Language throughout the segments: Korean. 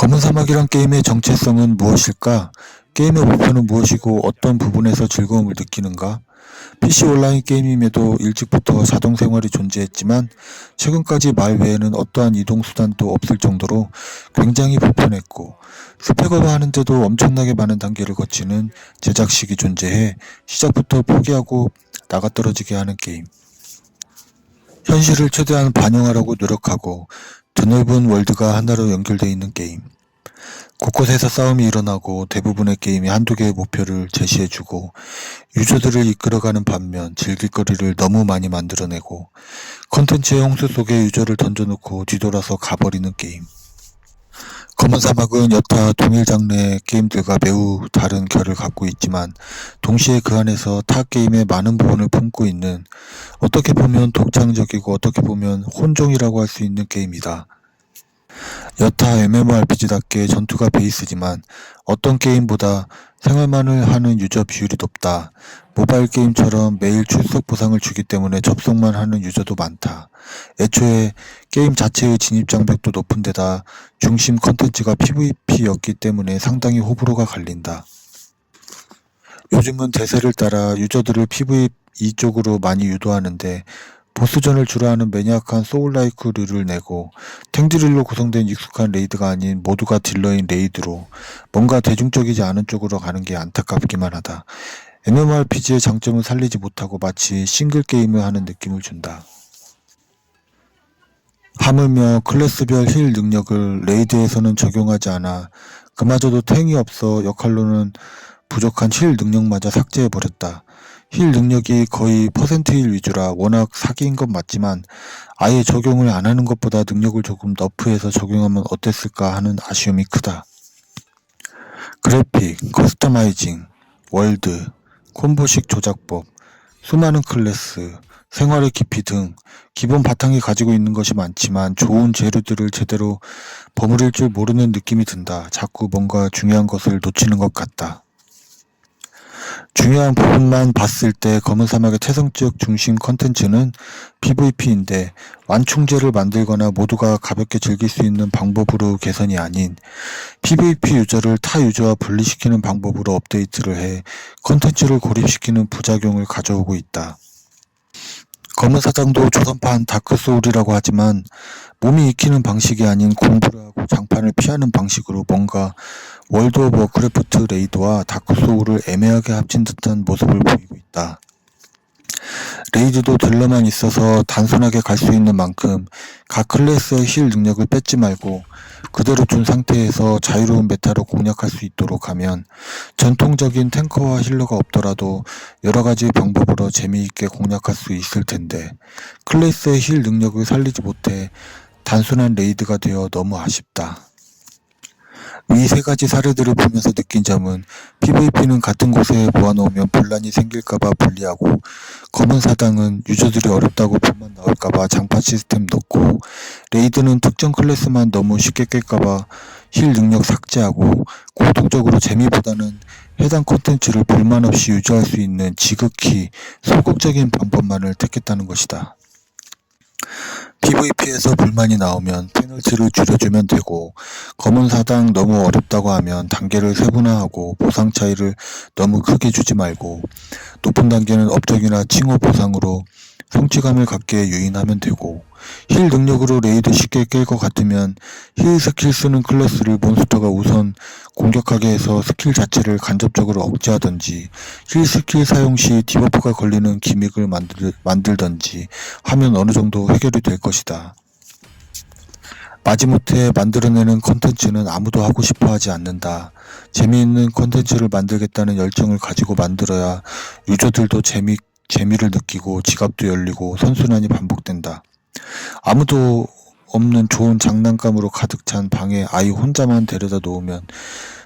검은 사막이란 게임의 정체성은 무엇일까? 게임의 목표는 무엇이고 어떤 부분에서 즐거움을 느끼는가? PC 온라인 게임임에도 일찍부터 자동 생활이 존재했지만 최근까지 말 외에는 어떠한 이동 수단도 없을 정도로 굉장히 불편했고 스펙업을 하는데도 엄청나게 많은 단계를 거치는 제작식이 존재해 시작부터 포기하고 나가떨어지게 하는 게임. 현실을 최대한 반영하려고 노력하고 드넓은 월드가 하나로 연결되어 있는 게임. 곳곳에서 싸움이 일어나고 대부분의 게임이 한두 개의 목표를 제시해주고 유저들을 이끌어가는 반면 즐길거리를 너무 많이 만들어내고 컨텐츠의 홍수 속에 유저를 던져놓고 뒤돌아서 가버리는 게임. 검은 사막은 여타 동일 장르의 게임들과 매우 다른 결을 갖고 있지만 동시에 그 안에서 타 게임의 많은 부분을 품고 있는 어떻게 보면 독창적이고 어떻게 보면 혼종이라고 할 수 있는 게임이다. 여타 MMORPG답게 전투가 베이스지만 어떤 게임보다 생활만을 하는 유저 비율이 높다. 모바일 게임처럼 매일 출석 보상을 주기 때문에 접속만 하는 유저도 많다. 애초에 게임 자체의 진입 장벽도 높은 데다 중심 컨텐츠가 PVP였기 때문에 상당히 호불호가 갈린다. 요즘은 대세를 따라 유저들을 PVE 쪽으로 많이 유도하는데 보스전을 주로 하는 매니악한 소울라이크류를 내고 탱드릴로 구성된 익숙한 레이드가 아닌 모두가 딜러인 레이드로 뭔가 대중적이지 않은 쪽으로 가는 게 안타깝기만 하다. MMORPG의 장점을 살리지 못하고 마치 싱글 게임을 하는 느낌을 준다. 하물며 클래스별 힐 능력을 레이드에서는 적용하지 않아 그마저도 탱이 없어 역할로는 부족한 힐 능력마저 삭제해버렸다. 힐 능력이 거의 퍼센트일 위주라 워낙 사기인 건 맞지만 아예 적용을 안 하는 것보다 능력을 조금 너프해서 적용하면 어땠을까 하는 아쉬움이 크다. 그래픽, 커스터마이징, 월드, 콤보식 조작법, 수많은 클래스, 생활의 깊이 등 기본 바탕이 가지고 있는 것이 많지만 좋은 재료들을 제대로 버무릴 줄 모르는 느낌이 든다. 자꾸 뭔가 중요한 것을 놓치는 것 같다. 중요한 부분만 봤을 때 검은 사막의 태성적 중심 컨텐츠는 PVP인데 완충제를 만들거나 모두가 가볍게 즐길 수 있는 방법으로 개선이 아닌 PVP 유저를 타 유저와 분리시키는 방법으로 업데이트를 해 컨텐츠를 고립시키는 부작용을 가져오고 있다. 검은 사장도 조선판 다크소울이라고 하지만 몸이 익히는 방식이 아닌 공부를 하고 장판을 피하는 방식으로 뭔가 월드 오브 워크래프트 레이드와 다크소울을 애매하게 합친 듯한 모습을 보이고 있다. 레이드도 딜러만 있어서 단순하게 갈 수 있는 만큼 각 클래스의 힐 능력을 뺏지 말고 그대로 둔 상태에서 자유로운 메타로 공략할 수 있도록 하면 전통적인 탱커와 힐러가 없더라도 여러가지 방법으로 재미있게 공략할 수 있을 텐데 클래스의 힐 능력을 살리지 못해 단순한 레이드가 되어 너무 아쉽다. 위 세 가지 사례들을 보면서 느낀 점은 PVP는 같은 곳에 모아놓으면 분란이 생길까봐 분리하고 검은 사당은 유저들이 어렵다고 불만 나올까봐 장판 시스템 넣고 레이드는 특정 클래스만 너무 쉽게 깰까봐 힐 능력 삭제하고 공통적으로 재미보다는 해당 콘텐츠를 불만 없이 유지할 수 있는 지극히 소극적인 방법만을 택했다는 것이다. PVP에서 불만이 나오면 페널티를 줄여주면 되고 검은 사당 너무 어렵다고 하면 단계를 세분화하고 보상 차이를 너무 크게 주지 말고 높은 단계는 업적이나 칭호 보상으로 성취감을 갖게 유인하면 되고 힐 능력으로 레이드 쉽게 깰 것 같으면 힐 스킬 쓰는 클래스를 몬스터가 우선 공격하게 해서 스킬 자체를 간접적으로 억제하든지 힐 스킬 사용 시 디버프가 걸리는 기믹을 만들든지 하면 어느 정도 해결이 될 것이다. 마지못해 만들어내는 컨텐츠는 아무도 하고 싶어 하지 않는다. 재미있는 컨텐츠를 만들겠다는 열정을 가지고 만들어야 유저들도 재미를 느끼고 지갑도 열리고 선순환이 반복된다. 아무도 없는 좋은 장난감으로 가득 찬 방에 아이 혼자만 데려다 놓으면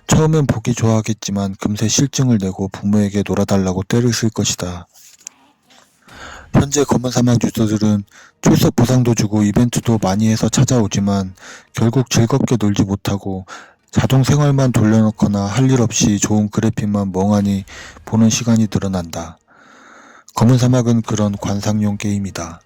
처음엔 보기 좋아하겠지만 금세 실증을 내고 부모에게 놀아달라고 떼를 쓸 것이다. 현재 검은 사막 유저들은 출석 보상도 주고 이벤트도 많이 해서 찾아오지만 결국 즐겁게 놀지 못하고 자동 생활만 돌려놓거나 할 일 없이 좋은 그래픽만 멍하니 보는 시간이 늘어난다. 검은 사막은 그런 관상용 게임이다.